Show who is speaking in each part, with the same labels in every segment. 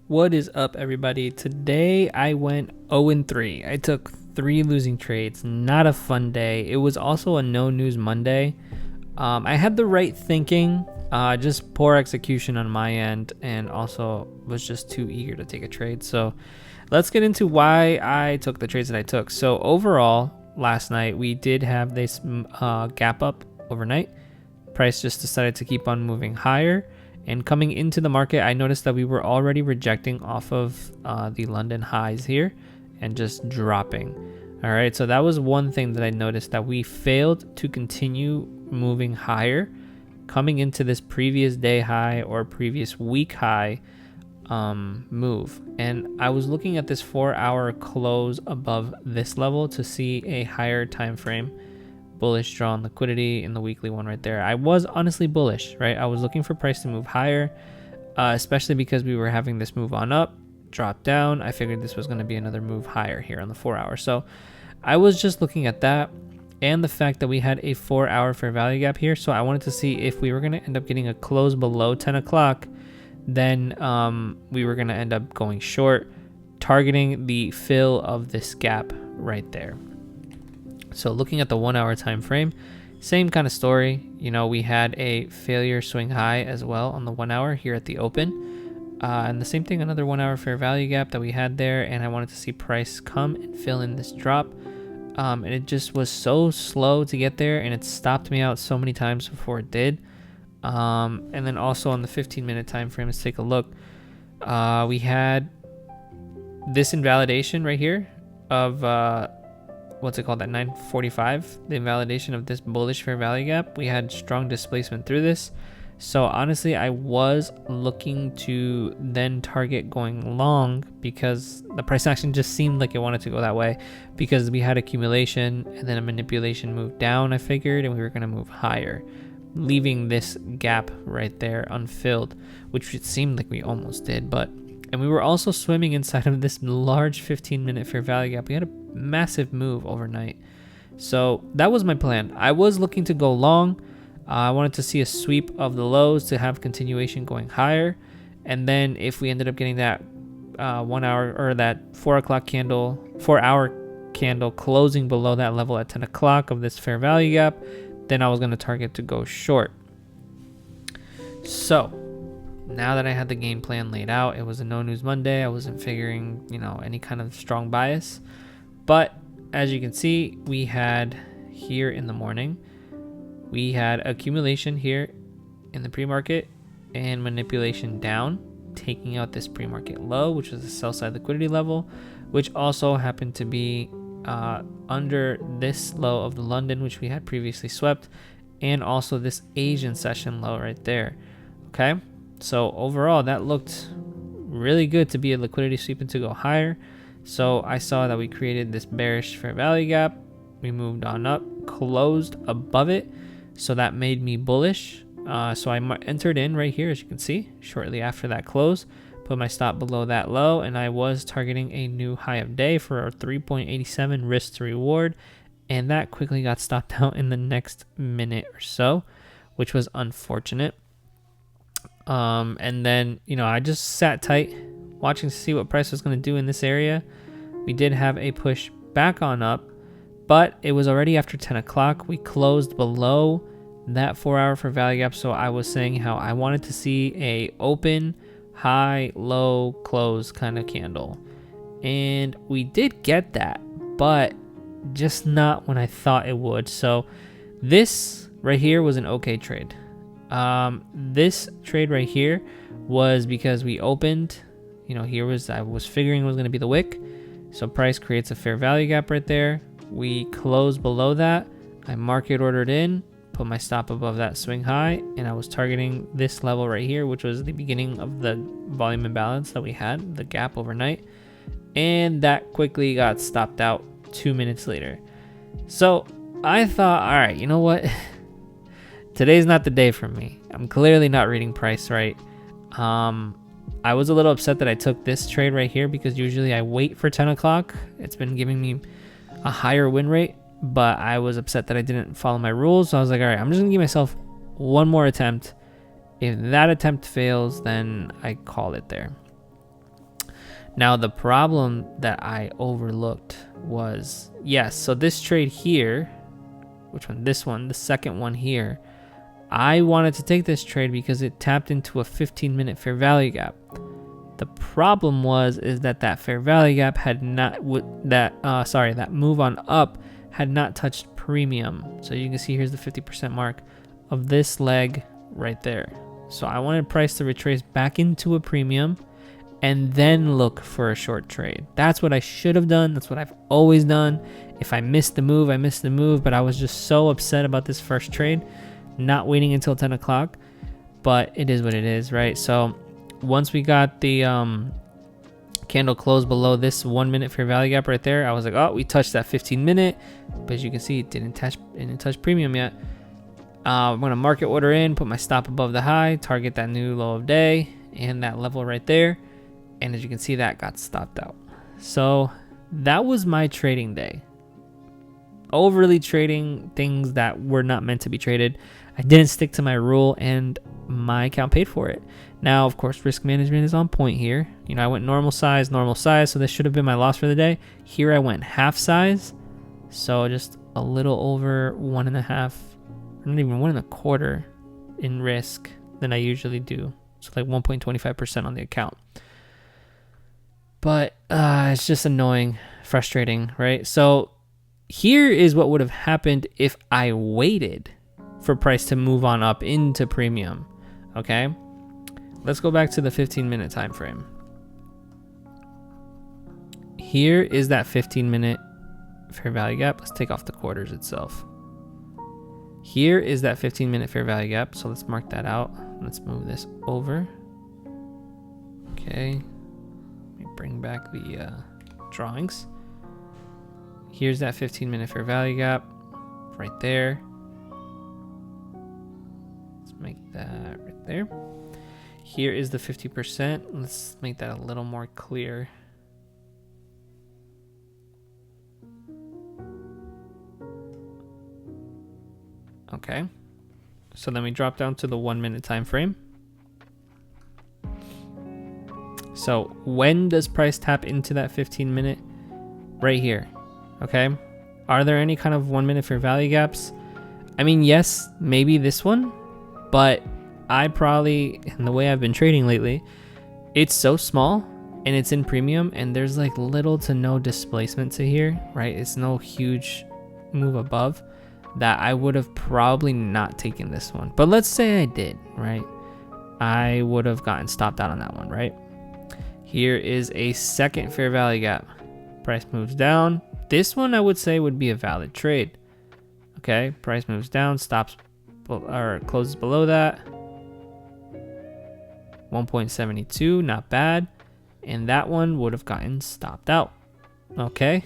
Speaker 1: What is up, everybody? Today I went 0-3. I took 3 losing trades. Not a fun day. It was also a no news Monday. I had the right thinking, just poor execution on my end, and also was just too eager to take a trade. So let's get into why I took the trades that I took. So overall, last night we did have this gap up overnight. Price just decided to keep on moving higher. And coming into the market, I noticed that we were already rejecting off of the London highs here and just dropping. All right, so that was one thing that I noticed, that we failed to continue moving higher coming into this previous day high or previous week high move. And I was looking at this 4-hour close above this level to see a higher time frame bullish draw on liquidity in the weekly one right there. I was honestly bullish, right? I was looking for price to move higher, especially because we were having this move on up, drop down. I figured this was going to be another move higher here on the 4-hour. So I was just looking at that and the fact that we had a 4-hour fair value gap here. So I wanted to see if we were going to end up getting a close below 10 o'clock, then we were going to end up going short, targeting the fill of this gap right there. So looking at the 1-hour time frame, same kind of story. You know, we had a failure swing high as well on the 1-hour here at the open. And the same thing, another 1-hour fair value gap that we had there. And I wanted to see price come and fill in this drop. And it just was so slow to get there, and it stopped me out so many times before it did. And then also on the 15-minute time frame, let's take a look. We had this invalidation right here of what's it called, that 945, the invalidation of this bullish fair value gap. We had strong displacement through this. So honestly, I was looking to then target going long because the price action just seemed like it wanted to go that way, because we had accumulation and then a manipulation move down, I figured, and we were going to move higher, leaving this gap right there unfilled, which it seemed like we almost did. And we were also swimming inside of this large 15-minute fair value gap. We had a massive move overnight. So that was my plan. I was looking to go long. I wanted to see a sweep of the lows to have continuation going higher. And then if we ended up getting that 1 hour or that 4-hour candle closing below that level at 10 o'clock of this fair value gap, then I was going to target to go short. So now that I had the game plan laid out, it was a no news Monday. I wasn't figuring, any kind of strong bias. But as you can see, we had here in the morning, we had accumulation here in the pre-market and manipulation down, taking out this pre-market low, which was the sell side liquidity level, which also happened to be under this low of the London, which we had previously swept, and also this Asian session low right there. Okay. So overall, that looked really good to be a liquidity sweep and to go higher. So I saw that we created this bearish fair value gap. We moved on up, closed above it. So that made me bullish. So I entered in right here, as you can see, shortly after that close. Put my stop below that low, and I was targeting a new high of day for a 3.87 risk to reward. And that quickly got stopped out in the next minute or so, which was unfortunate. And then, I just sat tight, watching to see what price was going to do in this area. We did have a push back on up, but it was already after 10 o'clock. We closed below that 4-hour fair value gap. So I was saying how I wanted to see a open, high, low, close kind of candle. And we did get that, but just not when I thought it would. So this right here was an okay trade. This trade right here was because we opened, I was figuring it was going to be the wick. So price creates a fair value gap right there. We closed below that. I market ordered in, put my stop above that swing high, and I was targeting this level right here, which was the beginning of the volume imbalance that we had, the gap overnight. And that quickly got stopped out 2 minutes later. So I thought, all right, you know what? Today's not the day for me. I'm clearly not reading price right. I was a little upset that I took this trade right here, because usually I wait for 10 o'clock. It's been giving me a higher win rate, but I was upset that I didn't follow my rules. So I was like, all right, I'm just gonna give myself one more attempt. If that attempt fails, then I call it there. Now, the problem that I overlooked was, yes, so this trade here, which one? This one, the second one here, I wanted to take this trade because it tapped into a 15-minute fair value gap. The problem is that fair value gap had not, that move on up had not touched premium. So you can see here's the 50% mark of this leg right there. So I wanted price to retrace back into a premium and then look for a short trade. That's what I should have done. That's what I've always done. If I missed the move, I missed the move, but I was just so upset about this first trade, not waiting until 10 o'clock, but it is what it is, right? So once we got the candle close below this 1 minute fair value gap right there, I was like, oh, we touched that 15-minute, but as you can see, it didn't touch premium yet. I'm gonna market order in, put my stop above the high, target that new low of day and that level right there. And as you can see, that got stopped out. So that was my trading day. Overly trading things that were not meant to be traded. I didn't stick to my rule and my account paid for it. Now, of course, risk management is on point here. You know, I went normal size, so this should have been my loss for the day. Here I went half size, so just a little over 1.5, not even 1.25 in risk than I usually do. So like 1.25% on the account. But it's just annoying, frustrating, right? So here is what would have happened if I waited for price to move on up into premium. Okay, let's go back to the 15-minute time frame. Here is that 15-minute fair value gap. Let's take off the quarters itself. Here is that 15-minute fair value gap. So let's mark that out. Let's move this over. Okay, let me bring back the drawings. Here's that 15-minute fair value gap right there. Let's make that right there. Here is the 50%. Let's make that a little more clear. Okay. So then we drop down to the 1 minute time frame. So when does price tap into that 15-minute? Right here. Okay. Are there any kind of 1 minute fair value gaps? I mean, yes, maybe this one, but I probably, in the way I've been trading lately, it's so small and it's in premium and there's like little to no displacement to here, right? It's no huge move above that I would have probably not taken this one. But let's say I did, right? I would have gotten stopped out on that one, right? Here is a second fair value gap. Price moves down. This one I would say would be a valid trade. Okay, price moves down, stops or closes below that. 1.72, not bad. And that one would have gotten stopped out. Okay.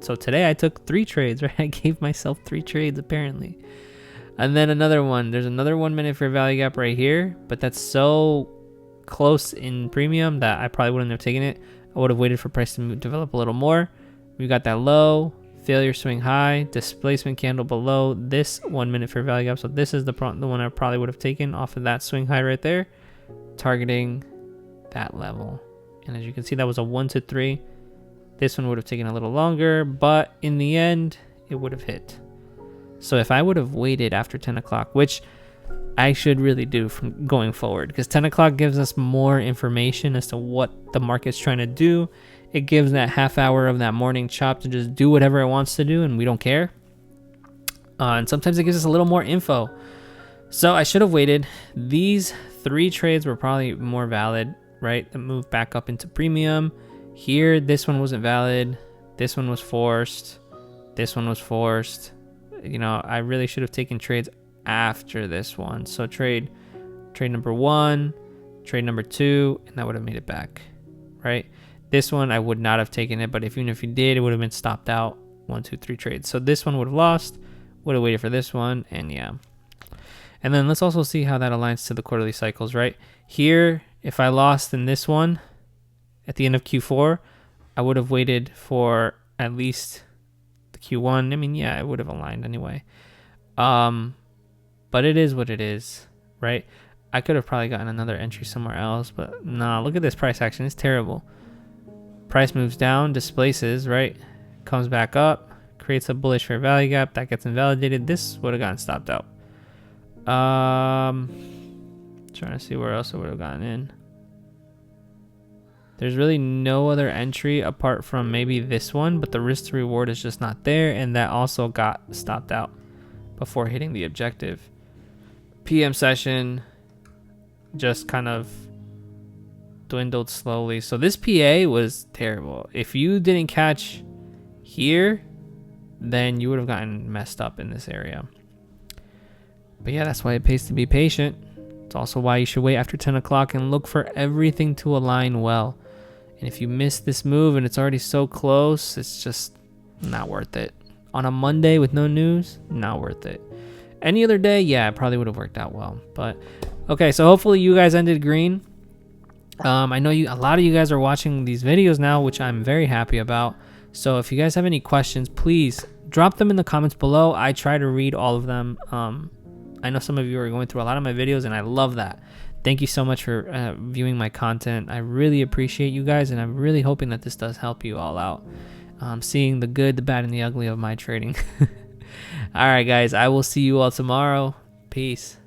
Speaker 1: So today I took 3 trades, right? I gave myself 3 trades apparently. And then another one. There's another 1 minute fair value gap right here, but that's so close in premium that I probably wouldn't have taken it. I would have waited for price to develop a little more. We got that low, failure swing high, displacement candle below this 1 minute fair value gap. So this is the one I probably would have taken off of that swing high right there, targeting that level. And as you can see, that was a 1 to 3. This one would have taken a little longer, but in the end, it would have hit. So if I would have waited after 10 o'clock, which I should really do from going forward, because 10 o'clock gives us more information as to what the market's trying to do. It gives that half hour of that morning chop to just do whatever it wants to do, and we don't care. And sometimes it gives us a little more info. So I should have waited. These 3 trades were probably more valid, right? The move back up into premium. Here, this one wasn't valid. This one was forced. This one was forced. You know, I really should have taken trades after this one. So trade number 1, trade number 2, and that would have made it back, right? This one, I would not have taken it, but even if you did, it would have been stopped out. 1, 2, 3 trades. So this one would have lost, would have waited for this one, and yeah. And then let's also see how that aligns to the quarterly cycles, right? Here, if I lost in this one, at the end of Q4, I would have waited for at least the Q1. I mean, yeah, it would have aligned anyway. But it is what it is, right? I could have probably gotten another entry somewhere else, but nah, look at this price action. It's terrible. Price moves down, displaces, right? Comes back up, creates a bullish fair value gap that gets invalidated. This would have gotten stopped out. Trying to see where else it would have gotten in. There's really no other entry apart from maybe this one, but the risk to reward is just not there, and that also got stopped out before hitting the objective. PM session just kind of dwindled slowly. So this PA was terrible. If you didn't catch here, then you would have gotten messed up in this area. But yeah, that's why it pays to be patient. It's also why you should wait after 10 o'clock and look for everything to align well. And if you miss this move and it's already so close, it's just not worth it. On a Monday with no news, not worth it. Any other day, yeah, it probably would have worked out well. But okay, so hopefully you guys ended green. I know a lot of you guys are watching these videos now, which I'm very happy about. So if you guys have any questions, please drop them in the comments below. I try to read all of them. I know some of you are going through a lot of my videos, and I love that. Thank you so much for viewing my content. I really appreciate you guys, and I'm really hoping that this does help you all out. Seeing the good, the bad, and the ugly of my trading. All right, guys, I will see you all tomorrow. Peace.